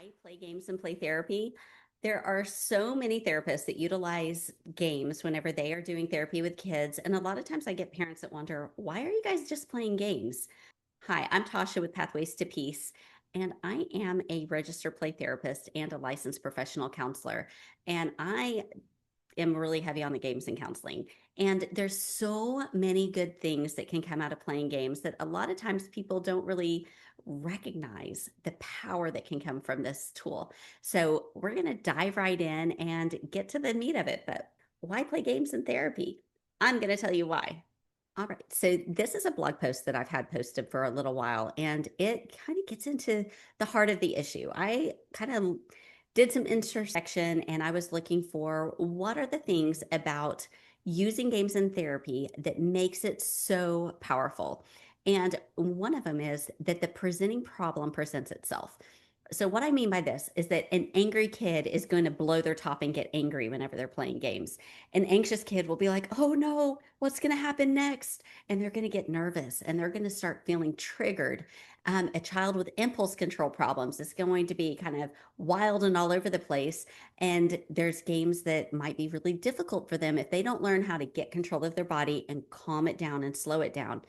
why play games and play therapy. There are so many therapists that utilize games whenever they are doing therapy with kids. And a lot of times I get parents that wonder, why are you guys just playing games? Hi, I'm Tasha with Pathways to Peace, and I am a registered play therapist and a licensed professional counselor. And I am really heavy on the games and counseling. And there's so many good things that can come out of playing games that a lot of times people don't really recognize the power that can come from this tool. So we're going to dive right in and get to the meat of it. But why play games in therapy? I'm going to tell you why. All right. So this is a blog post that I've had posted for a little while, and it kind of gets into the heart of the issue. I kind of did some intersection and I was looking for what are the things about using games in therapy that makes it so powerful. And one of them is that the presenting problem presents itself. So what I mean by this is that an angry kid is going to blow their top and get angry whenever they're playing games. An anxious kid will be like, "Oh no, what's going to happen next?" And they're going to get nervous and they're going to start feeling triggered. A child with impulse control problems is going to be kind of wild and all over the place. And there's games that might be really difficult for them if they don't learn how to get control of their body and calm it down and slow it down.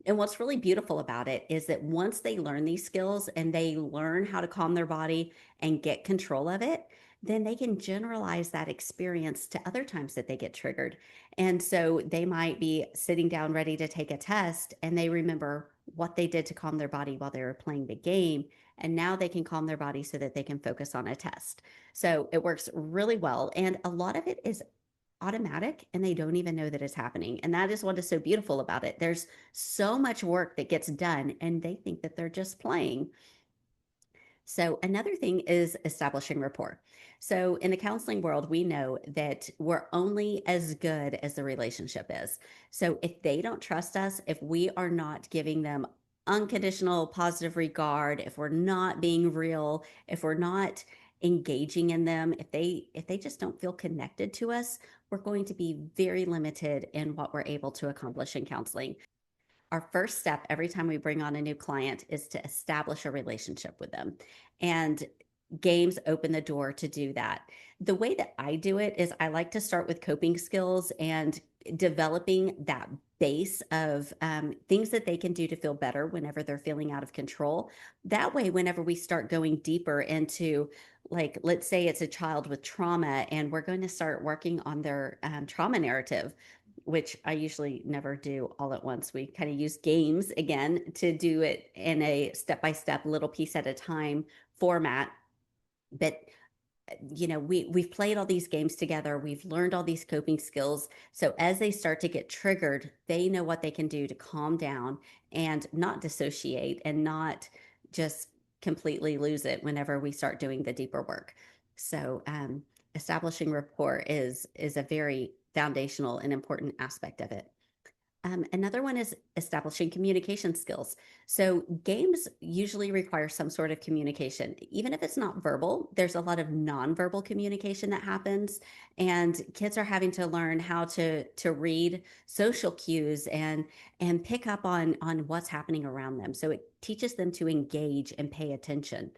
And what's really beautiful about it is that once they learn these skills and they learn how to calm their body and get control of it, then they can generalize that experience to other times that they get triggered. And so they might be sitting down ready to take a test and they remember what they did to calm their body while they were playing the game. And now they can calm their body so that they can focus on a test. So it works really well. And a lot of it is automatic and they don't even know that it's happening. And that is what is so beautiful about it. There's so much work that gets done and they think that they're just playing. So another thing is establishing rapport. So in the counseling world, we know that we're only as good as the relationship is. So if they don't trust us, if we are not giving them unconditional positive regard, if we're not being real, if we're not engaging in them, if they just don't feel connected to us, we're going to be very limited in what we're able to accomplish in counseling. Our first step every time we bring on a new client is to establish a relationship with them. And games open the door to do that. The way that I do it is I like to start with coping skills and developing that base of things that they can do to feel better whenever they're feeling out of control. That way, whenever we start going deeper into, like, let's say it's a child with trauma and we're going to start working on their trauma narrative, which I usually never do all at once. We kind of use games again to do it in a step by step, little piece at a time format. But we've played all these games together. We've learned all these coping skills. So as they start to get triggered, they know what they can do to calm down and not dissociate and not just completely lose it whenever we start doing the deeper work. So establishing rapport is a very foundational and important aspect of it. Another one is establishing communication skills. So games usually require some sort of communication. Even if it's not verbal, there's a lot of nonverbal communication that happens. And kids are having to learn how to read social cues and pick up on what's happening around them. So it teaches them to engage and pay attention.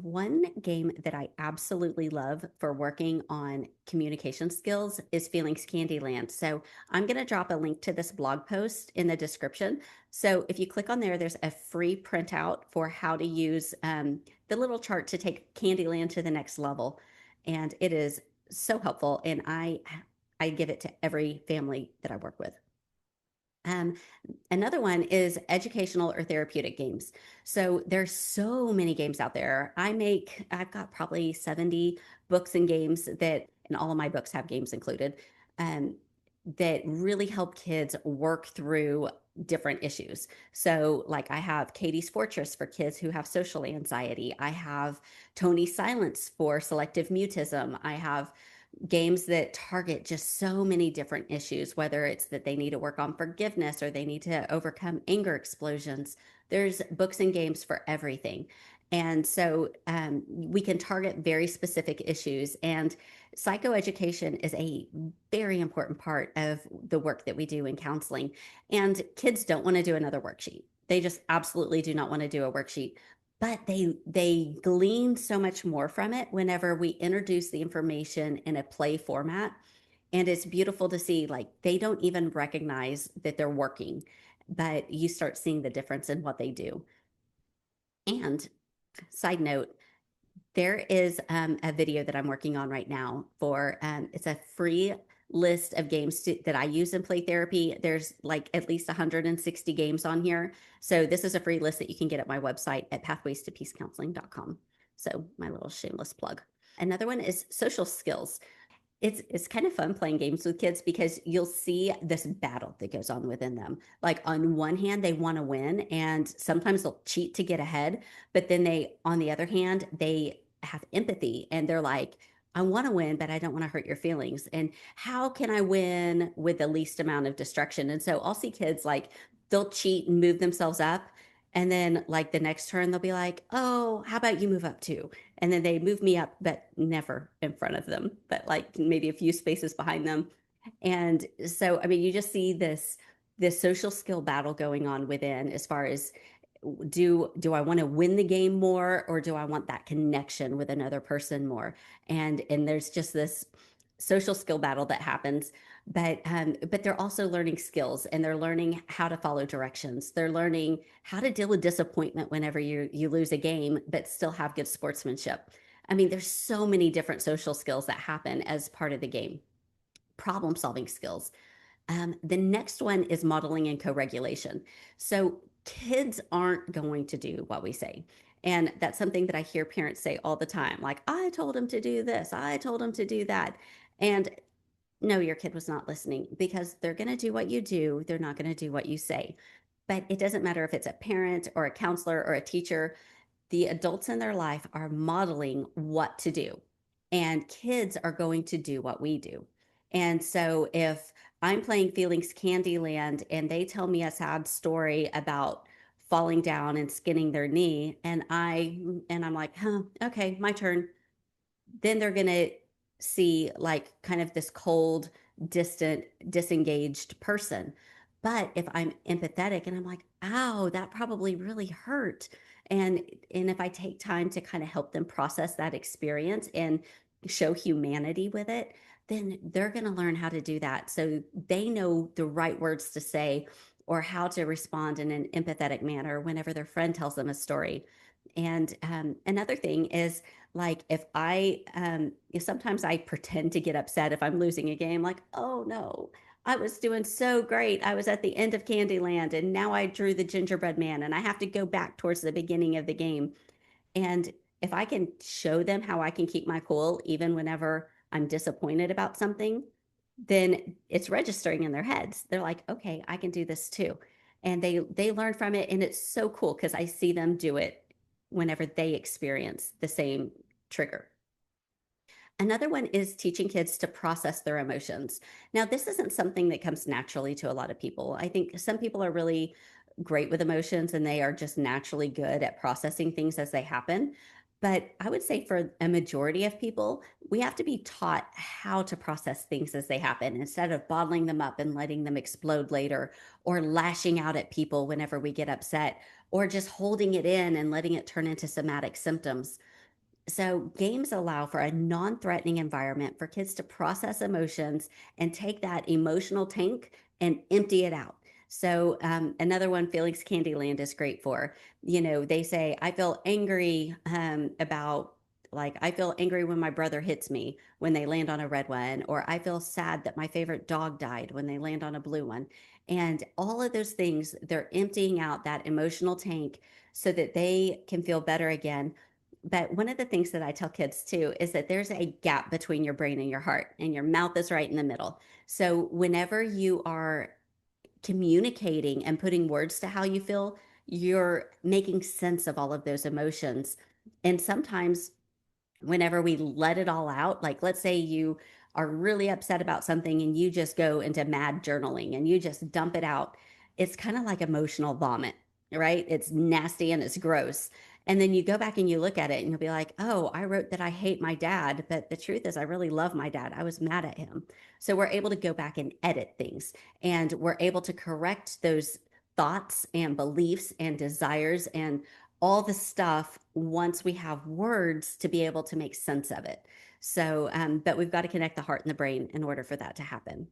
One game that I absolutely love for working on communication skills is Feelings Candyland. So I'm going to drop a link to this blog post in the description. So if you click on there, there's a free printout for how to use the little chart to take Candyland to the next level. And it is so helpful. And I give it to every family that I work with. Um, Another one is educational or therapeutic games. So there's so many games out there. I've got probably 70 books and games and all of my books have games included, um, that really help kids work through different issues. So like I have Katie's Fortress for kids who have social anxiety. I have Tony's Silence for selective mutism. I have games that target just so many different issues, whether it's that they need to work on forgiveness or they need to overcome anger explosions. There's books and games for everything. And so we can target very specific issues. And psychoeducation is a very important part of the work that we do in counseling. And kids don't want to do another worksheet. They just absolutely do not want to do a worksheet. but they glean so much more from it whenever we introduce the information in a play format. And it's beautiful to see, like, they don't even recognize that they're working, but you start seeing the difference in what they do. And side note, there is a video that I'm working on right now for it's a free list of that I use in play therapy. There's like at least 160 games on here. So this is a free list that you can get at my website at pathwaystopeacecounseling.com. So my little shameless plug. Another one is social skills. It's kind of fun playing games with kids because you'll see this battle that goes on within them. Like on one hand, they want to win, and sometimes they'll cheat to get ahead. But then on the other hand, they have empathy and they're like, I want to win, but I don't want to hurt your feelings. And how can I win with the least amount of destruction? And so I'll see kids like they'll cheat and move themselves up. And then, like the next turn, they'll be like, oh, how about you move up too? And then they move me up, but never in front of them, but like maybe a few spaces behind them. And so, I mean, you just see this social skill battle going on within, as far as do I want to win the game more, or do I want that connection with another person more? And there's just this social skill battle that happens. But they're also learning skills, and they're learning how to follow directions. They're learning how to deal with disappointment whenever you lose a game, but still have good sportsmanship. I mean, there's so many different social skills that happen as part of the game. Problem solving skills. The next one is modeling and co-regulation. So kids aren't going to do what we say. And that's something that I hear parents say all the time. Like, I told him to do this, I told him to do that. And no, your kid was not listening, because they're going to do what you do. They're not going to do what you say. But it doesn't matter if it's a parent or a counselor or a teacher, the adults in their life are modeling what to do, and kids are going to do what we do. And so if I'm playing Feelings Candyland and they tell me a sad story about falling down and skinning their knee, and I'm like, huh, okay, my turn, then they're going to see like kind of this cold, distant, disengaged person. But if I'm empathetic and I'm like, ow, that probably really hurt. And if I take time to kind of help them process that experience and show humanity with it, then they're going to learn how to do that. So they know the right words to say, or how to respond in an empathetic manner whenever their friend tells them a story. And another thing is, like, if sometimes I pretend to get upset if I'm losing a game, like, oh no, I was doing so great. I was at the end of Candyland and now I drew the gingerbread man and I have to go back towards the beginning of the game. And if I can show them how I can keep my cool even whenever I'm disappointed about something, then it's registering in their heads. They're like, okay, I can do this too. And they learn from it, and it's so cool because I see them do it whenever they experience the same trigger. Another one is teaching kids to process their emotions. Now, this isn't something that comes naturally to a lot of people. I think some people are really great with emotions and they are just naturally good at processing things as they happen. But I would say for a majority of people, we have to be taught how to process things as they happen instead of bottling them up and letting them explode later, or lashing out at people whenever we get upset, or just holding it in and letting it turn into somatic symptoms. So, games allow for a non threatening environment for kids to process emotions and take that emotional tank and empty it out. So, another one Felix Candyland is great for. They say, I feel angry I feel angry when my brother hits me when they land on a red one, or I feel sad that my favorite dog died when they land on a blue one. And all of those things, they're emptying out that emotional tank so that they can feel better again. But one of the things that I tell kids too is that there's a gap between your brain and your heart, and your mouth is right in the middle. So whenever you are communicating and putting words to how you feel, you're making sense of all of those emotions. And sometimes whenever we let it all out, like let's say you are really upset about something and you just go into mad journaling and you just dump it out, it's kind of like emotional vomit, right? It's nasty and it's gross. And then you go back and you look at it and you'll be like, oh, I wrote that I hate my dad, but the truth is I really love my dad. I was mad at him. So we're able to go back and edit things, and we're able to correct those thoughts and beliefs and desires and all the stuff once we have words to be able to make sense of it. So, but we've got to connect the heart and the brain in order for that to happen.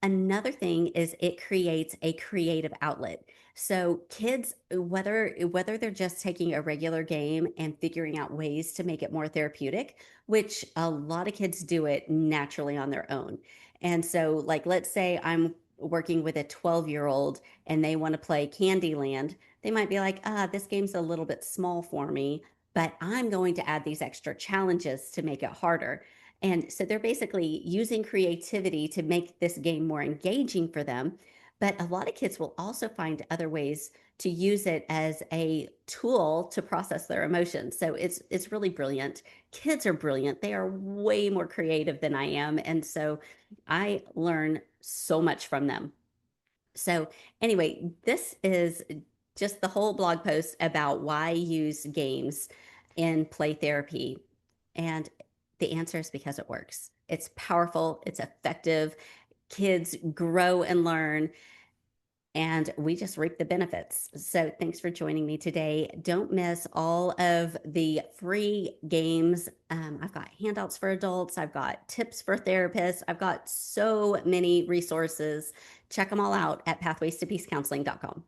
Another thing is it creates a creative outlet. So kids, whether they're just taking a regular game and figuring out ways to make it more therapeutic, which a lot of kids do it naturally on their own. And so, like, let's say I'm working with a 12-year-old and they want to play Candyland, they might be like, this game's a little bit small for me, but I'm going to add these extra challenges to make it harder. And so they're basically using creativity to make this game more engaging for them. But a lot of kids will also find other ways to use it as a tool to process their emotions. So it's really brilliant. Kids are brilliant. They are way more creative than I am. And so I learn so much from them. So, anyway, this is just the whole blog post about why use games in play therapy. And the answer is because it works. It's powerful, it's effective. Kids grow and learn, and we just reap the benefits. So, thanks for joining me today. Don't miss all of the free games. I've got handouts for adults, I've got tips for therapists, I've got so many resources. Check them all out at pathways to peace counseling.com.